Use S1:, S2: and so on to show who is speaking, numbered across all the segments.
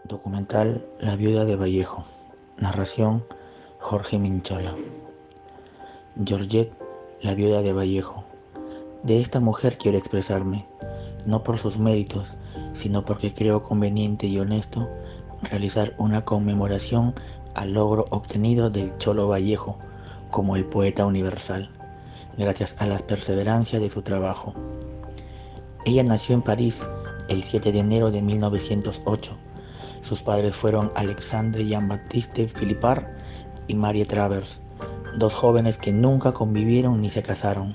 S1: Documental La viuda de Vallejo. Narración Jorge Minchola. Georgette, la viuda de Vallejo. De esta mujer quiero expresarme, no por sus méritos, sino porque creo conveniente y honesto realizar una conmemoración al logro obtenido del Cholo Vallejo como el poeta universal, gracias a la perseverancia de su trabajo. Ella nació en París el 7 de enero de 1908. Sus padres fueron Alexandre Jean-Baptiste Philippard y Marie Travers, dos jóvenes que nunca convivieron ni se casaron.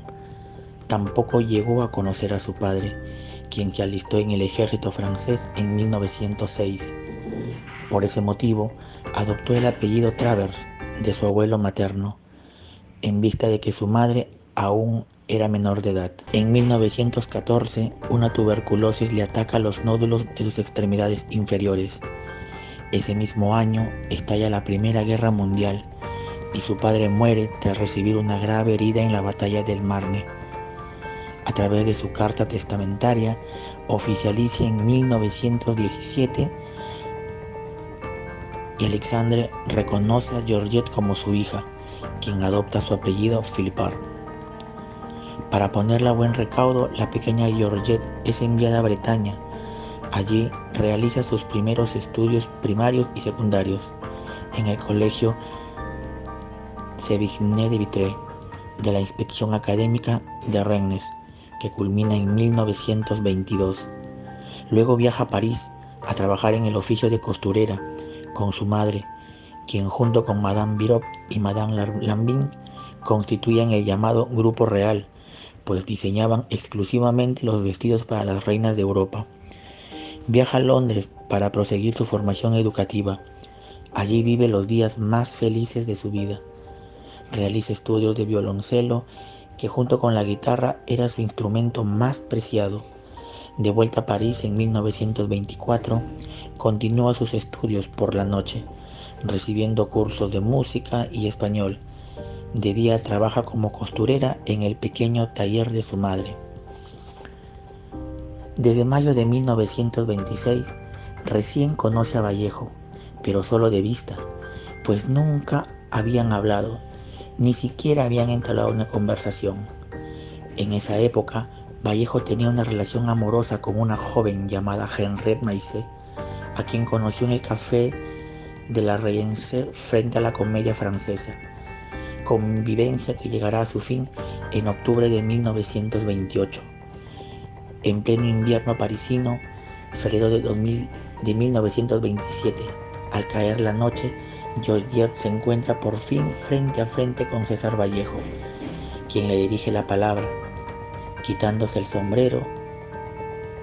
S1: Tampoco llegó a conocer a su padre, quien se alistó en el ejército francés en 1906. Por ese motivo, adoptó el apellido Travers de su abuelo materno, en vista de que su madre aún era menor de edad. En 1914, una tuberculosis le ataca los nódulos de sus extremidades inferiores. Ese mismo año estalla la Primera Guerra Mundial y su padre muere tras recibir una grave herida en la batalla del Marne. A través de su carta testamentaria, oficializa en 1917 y Alexandre reconoce a Georgette como su hija, quien adopta su apellido Philippard. Para ponerla a buen recaudo, la pequeña Georgette es enviada a Bretaña. Allí realiza sus primeros estudios primarios y secundarios en el colegio Sévigné de Vitré de la Inspección Académica de Rennes, que culmina en 1922. Luego viaja a París a trabajar en el oficio de costurera con su madre, quien junto con Madame Birot y Madame Lambin constituían el llamado Grupo Real, pues diseñaban exclusivamente los vestidos para las reinas de Europa. Viaja a Londres para proseguir su formación educativa. Allí vive los días más felices de su vida. Realiza estudios de violoncelo, que junto con la guitarra era su instrumento más preciado. De vuelta a París en 1924, continúa sus estudios por la noche, recibiendo cursos de música y español. De día trabaja como costurera en el pequeño taller de su madre. Desde mayo de 1926 recién conoce a Vallejo, pero solo de vista, pues nunca habían hablado, ni siquiera habían entablado una conversación. En esa época, Vallejo tenía una relación amorosa con una joven llamada Henriette Maisset, a quien conoció en el café de la Regency frente a la Comédie Francesa, convivencia que llegará a su fin en octubre de 1928. En pleno invierno parisino, febrero de 1927, al caer la noche, Georgette se encuentra por fin frente a frente con César Vallejo, quien le dirige la palabra. Quitándose el sombrero,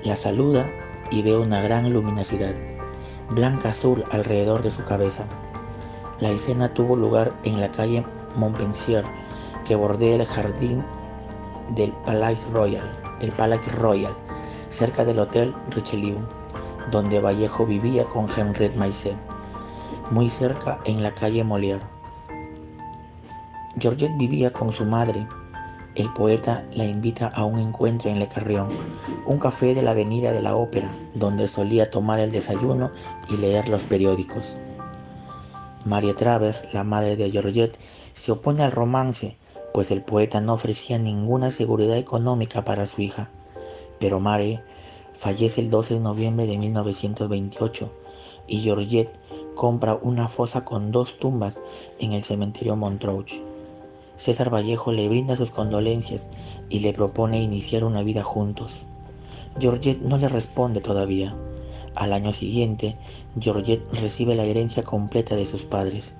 S1: la saluda y ve una gran luminosidad, blanca azul alrededor de su cabeza. La escena tuvo lugar en la calle Montpensier, que bordea el jardín del Palais Royal, cerca del Hotel Richelieu, donde Vallejo vivía con Henriette Maisset, muy cerca en la calle Molière. Georgette vivía con su madre. El poeta la invita a un encuentro en Le Carillon, un café de la avenida de la Ópera, donde solía tomar el desayuno y leer los periódicos. Marie Travers, la madre de Georgette, se opone al romance, pues el poeta no ofrecía ninguna seguridad económica para su hija. Pero Marie fallece el 12 de noviembre de 1928 y Georgette compra una fosa con 2 tumbas en el cementerio Montrouge. César Vallejo le brinda sus condolencias y le propone iniciar una vida juntos. Georgette no le responde todavía. Al año siguiente, Georgette recibe la herencia completa de sus padres,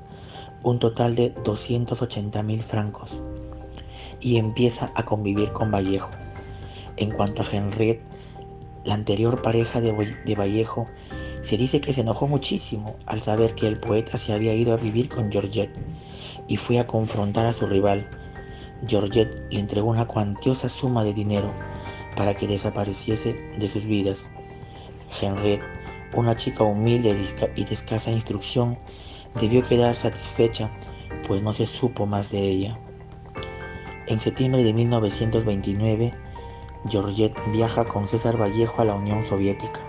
S1: un total de 280.000 francos, y empieza a convivir con Vallejo. En cuanto a Henriette, la anterior pareja de Vallejo, se dice que se enojó muchísimo al saber que el poeta se había ido a vivir con Georgette y fue a confrontar a su rival. Georgette le entregó una cuantiosa suma de dinero para que desapareciese de sus vidas. Henriette, una chica humilde y de escasa instrucción, debió quedar satisfecha, pues no se supo más de ella. En septiembre de 1929, Georgette viaja con César Vallejo a la Unión Soviética.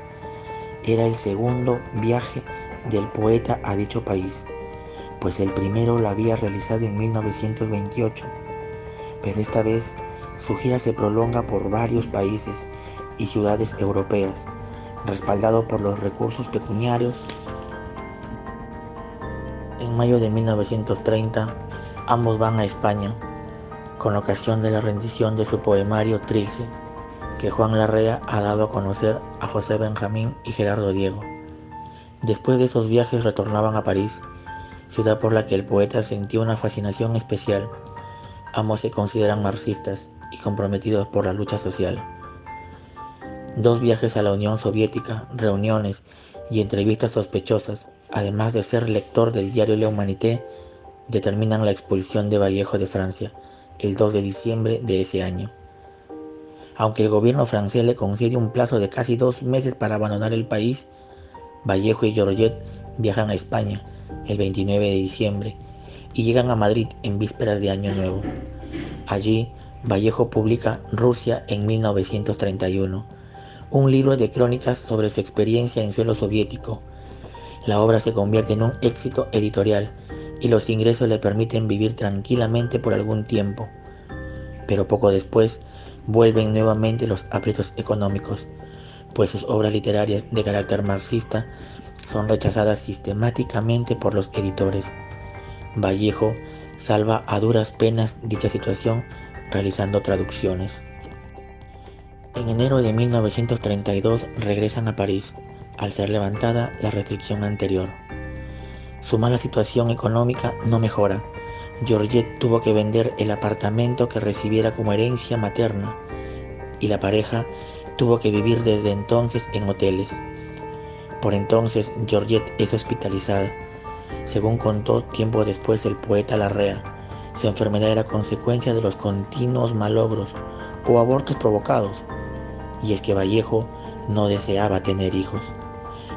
S1: era el segundo viaje del poeta a dicho país, pues el primero lo había realizado en 1928, pero esta vez su gira se prolonga por varios países y ciudades europeas, respaldado por los recursos pecuniarios. En mayo de 1930, ambos van a España, con ocasión de la rendición de su poemario Trilce, que Juan Larrea ha dado a conocer a José Benjamín y Gerardo Diego. Después de esos viajes retornaban a París, ciudad por la que el poeta sentía una fascinación especial. Ambos se consideran marxistas y comprometidos por la lucha social. 2 viajes a la Unión Soviética, reuniones y entrevistas sospechosas, además de ser lector del diario La Humanité, determinan la expulsión de Vallejo de Francia el 2 de diciembre de ese año. Aunque el gobierno francés le concede un plazo de casi 2 meses para abandonar el país, Vallejo y Georgette viajan a España el 29 de diciembre y llegan a Madrid en vísperas de Año Nuevo. Allí, Vallejo publica Rusia en 1931, un libro de crónicas sobre su experiencia en suelo soviético. La obra se convierte en un éxito editorial y los ingresos le permiten vivir tranquilamente por algún tiempo. Pero poco después vuelven nuevamente los aprietos económicos, pues sus obras literarias de carácter marxista son rechazadas sistemáticamente por los editores. Vallejo salva a duras penas dicha situación realizando traducciones. En enero de 1932 regresan a París, al ser levantada la restricción anterior. Su mala situación económica no mejora. Georgette tuvo que vender el apartamento que recibiera como herencia materna y la pareja tuvo que vivir desde entonces en hoteles. Por entonces, Georgette es hospitalizada. Según contó tiempo después el poeta Larrea, su enfermedad era consecuencia de los continuos malogros o abortos provocados. Y es que Vallejo no deseaba tener hijos.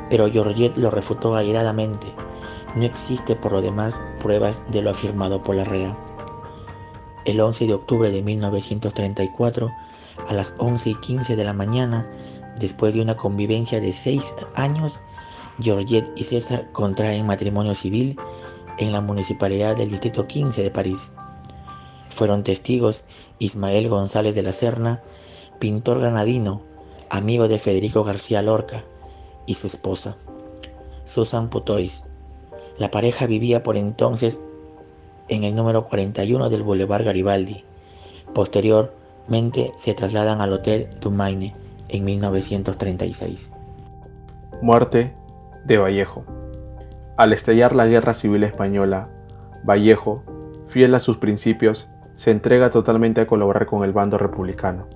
S1: Pero Georgette lo refutó airadamente. No existe por lo demás pruebas de lo afirmado por Larrea. El 11 de octubre de 1934, a las 11:15 de la mañana, después de una convivencia de 6 años, Georgette y César contraen matrimonio civil en la municipalidad del Distrito 15 de París. Fueron testigos Ismael González de la Serna, pintor granadino, amigo de Federico García Lorca, y su esposa, Susan Putois. La pareja vivía por entonces en el número 41 del Boulevard Garibaldi. Posteriormente se trasladan al Hotel du Maine en 1936.
S2: Muerte de Vallejo. Al estallar la Guerra Civil Española, Vallejo, fiel a sus principios, se entrega totalmente a colaborar con el bando republicano.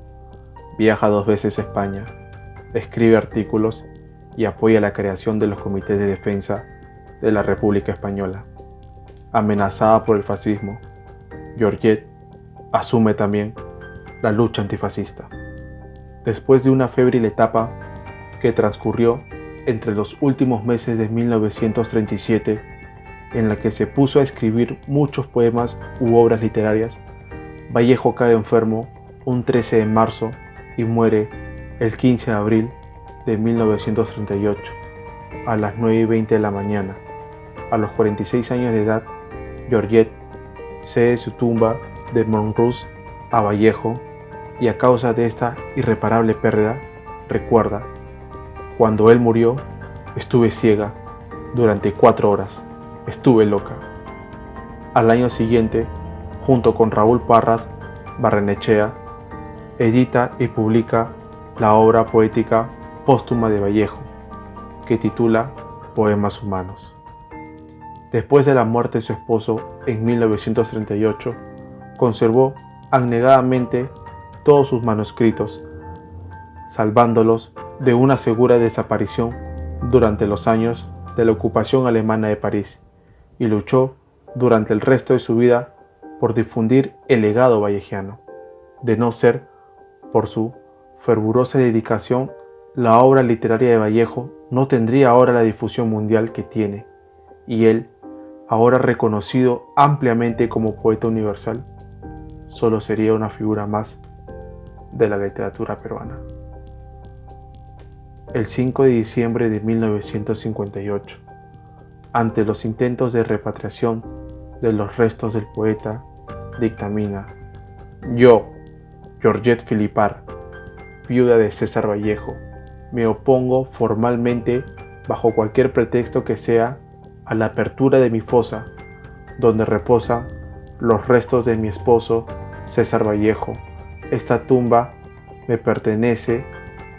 S2: Viaja 2 veces a España, escribe artículos y apoya la creación de los comités de defensa de la República Española. Amenazada por el fascismo, Georgette asume también la lucha antifascista. Después de una febril etapa que transcurrió entre los últimos meses de 1937, en la que se puso a escribir muchos poemas u obras literarias, Vallejo cae enfermo un 13 de marzo y muere el 15 de abril de 1938, a las 9:20 de la mañana. A los 46 años de edad, Georgette cede su tumba de Montrouge a Vallejo y a causa de esta irreparable pérdida, recuerda: cuando él murió, estuve ciega durante 4 horas, estuve loca. Al año siguiente, junto con Raúl Parras Barrenechea, edita y publica la obra poética póstuma de Vallejo, que titula Poemas Humanos. Después de la muerte de su esposo en 1938, conservó abnegadamente todos sus manuscritos, salvándolos de una segura desaparición durante los años de la ocupación alemana de París, y luchó durante el resto de su vida por difundir el legado vallejiano. De no ser por su fervorosa dedicación, la obra literaria de Vallejo no tendría ahora la difusión mundial que tiene, y él, ahora reconocido ampliamente como poeta universal, solo sería una figura más de la literatura peruana. el 5 de diciembre de 1958, ante los intentos de repatriación de los restos del poeta, dictamina: yo, Georgette Philippard, viuda de César Vallejo, me opongo formalmente, bajo cualquier pretexto que sea, a la apertura de mi fosa, donde reposan los restos de mi esposo, César Vallejo. Esta tumba me pertenece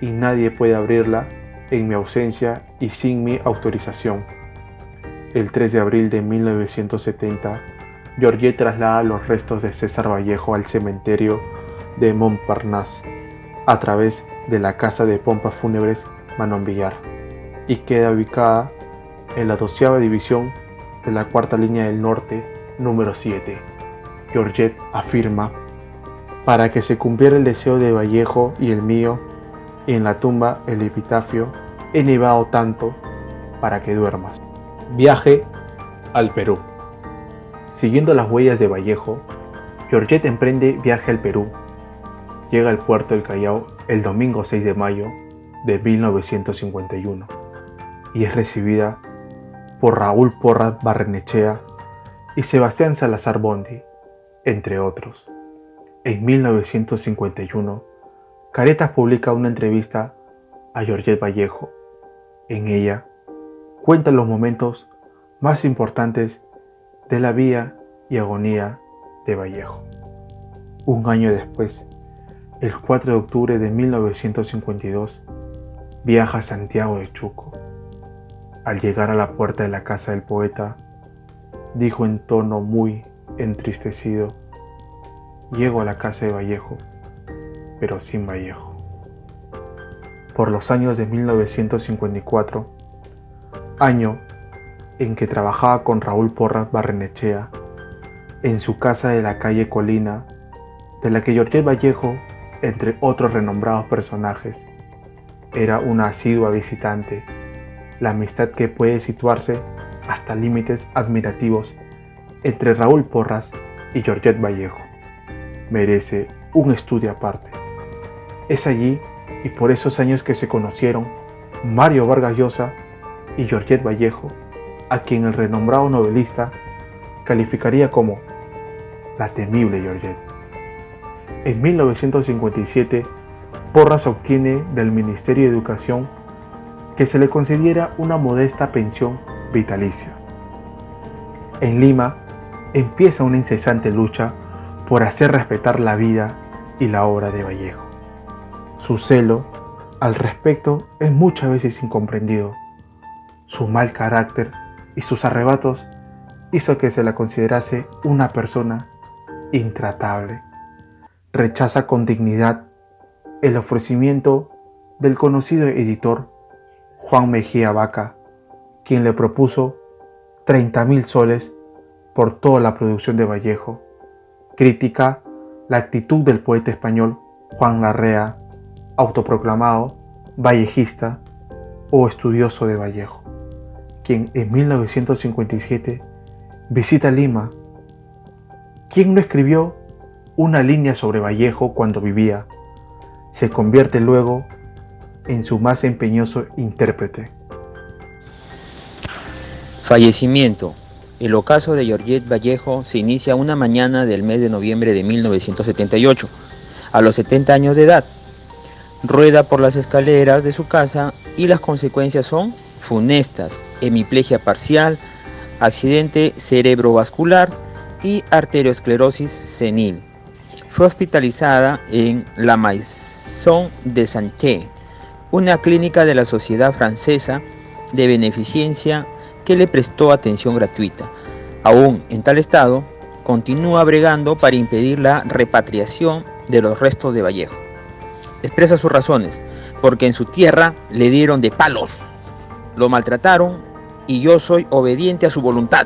S2: y nadie puede abrirla en mi ausencia y sin mi autorización. El 3 de abril de 1970, Georgette traslada los restos de César Vallejo al cementerio de Montparnasse a través de la Casa de Pompas Fúnebres Manon Villar y queda ubicada en la 12ª división de la 4ª línea del norte, número 7. Georgette afirma: para que se cumpliera el deseo de Vallejo y el mío, y en la tumba el epitafio: he nevado tanto para que duermas. Viaje al Perú. Siguiendo las huellas de Vallejo, Georgette emprende viaje al Perú. Llega al puerto del Callao el domingo 6 de mayo de 1951 y es recibida por Raúl Porras Barrenechea y Sebastián Salazar Bondy, entre otros. En 1951, Caretas publica una entrevista a Georgette Vallejo. En ella, cuenta los momentos más importantes de la vida y agonía de Vallejo. Un año después, el 4 de octubre de 1952, viaja a Santiago de Chuco. Al llegar a la puerta de la casa del poeta, dijo en tono muy entristecido: llego a la casa de Vallejo, pero sin Vallejo. Por los años de 1954, año en que trabajaba con Raúl Porras Barrenechea en su casa de la calle Colina, de la que Georgette Vallejo, entre otros renombrados personajes, era una asidua visitante, la amistad que puede situarse hasta límites admirativos entre Raúl Porras y Georgette Vallejo merece un estudio aparte. Es allí y por esos años que se conocieron Mario Vargas Llosa y Georgette Vallejo, a quien el renombrado novelista calificaría como la temible Georgette. En 1957, Porras obtiene del Ministerio de Educación que se le concediera una modesta pensión vitalicia. En Lima, empieza una incesante lucha por hacer respetar la vida y la obra de Vallejo. Su celo al respecto es muchas veces incomprendido. Su mal carácter y sus arrebatos hizo que se la considerase una persona intratable. Rechaza con dignidad el ofrecimiento del conocido editor Juan Mejía Vaca, quien le propuso 30.000 soles por toda la producción de Vallejo. Critica la actitud del poeta español Juan Larrea, autoproclamado vallejista o estudioso de Vallejo, quien en 1957 visita Lima. ¿Quién no escribió una línea sobre Vallejo cuando vivía? Se convierte luego en su más empeñoso intérprete.
S3: Fallecimiento. El ocaso de Georgette Vallejo se inicia una mañana del mes de noviembre de 1978, a los 70 años de edad. Rueda por las escaleras de su casa y las consecuencias son funestas: hemiplegia parcial, accidente cerebrovascular y arteriosclerosis senil. Fue hospitalizada en la Maison de Santé, una clínica de la Sociedad Francesa de Beneficencia que le prestó atención gratuita. Aún en tal estado, continúa bregando para impedir la repatriación de los restos de Vallejo. Expresa sus razones: porque en su tierra le dieron de palos, lo maltrataron y yo soy obediente a su voluntad.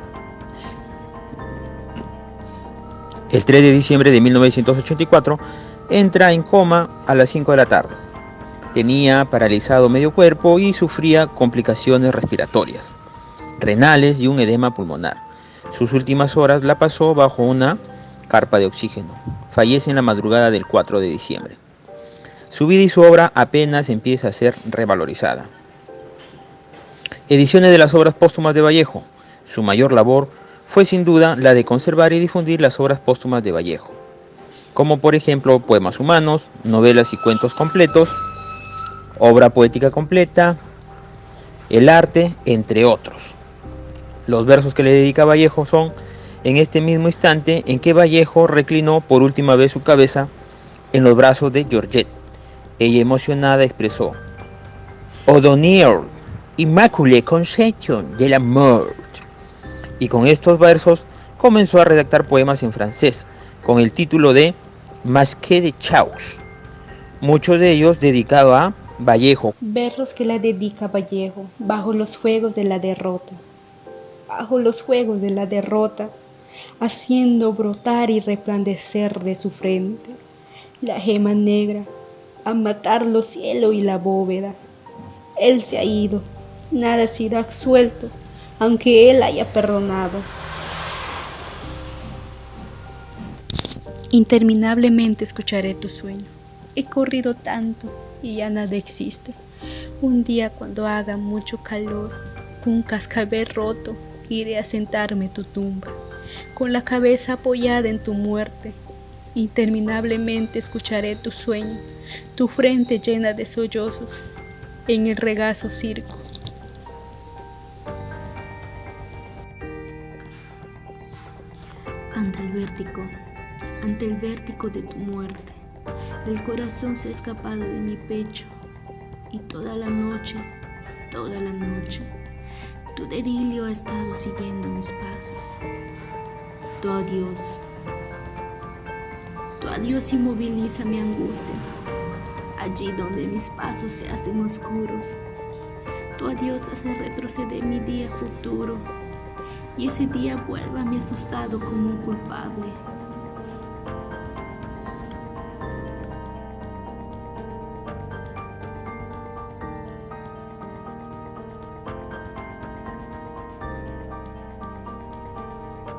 S3: El 3 de diciembre de 1984 entra en coma a las 5 de la tarde. Tenía paralizado medio cuerpo y sufría complicaciones respiratorias, renales y un edema pulmonar. Sus últimas horas la pasó bajo una carpa de oxígeno. Fallece en la madrugada del 4 de diciembre. Su vida y su obra apenas empieza a ser revalorizada. Ediciones de las obras póstumas de Vallejo. Su mayor labor fue sin duda la de conservar y difundir las obras póstumas de Vallejo, como por ejemplo poemas humanos, novelas y cuentos completos, obra poética completa, el arte, entre otros. Los versos que le dedica Vallejo son: en este mismo instante en que Vallejo reclinó por última vez su cabeza en los brazos de Georgette, ella emocionada expresó: O'Donnell, Immaculée Conception de la Mort. Y con estos versos comenzó a redactar poemas en francés, con el título de Masque de Chaos, muchos de ellos dedicados a Vallejo.
S4: Versos que la dedica Vallejo bajo los fuegos de la derrota, bajo los fuegos de la derrota, haciendo brotar y resplandecer de su frente la gema negra, a matar los cielos y la bóveda. Él se ha ido, nada será absuelto, aunque él haya perdonado. Interminablemente escucharé tu sueño. He corrido tanto y ya nada existe. Un día cuando haga mucho calor, con un cascabel roto, iré a sentarme en tu tumba, con la cabeza apoyada en tu muerte. Interminablemente escucharé tu sueño, tu frente llena de sollozos, en el regazo circo.
S5: Ante el vértigo de tu muerte, el corazón se ha escapado de mi pecho, y toda la noche, tu delirio ha estado siguiendo mis pasos. Tu adiós inmoviliza mi angustia, allí donde mis pasos se hacen oscuros. Tu adiós hace retroceder mi día futuro, y ese día vuelve a mí asustado como un culpable.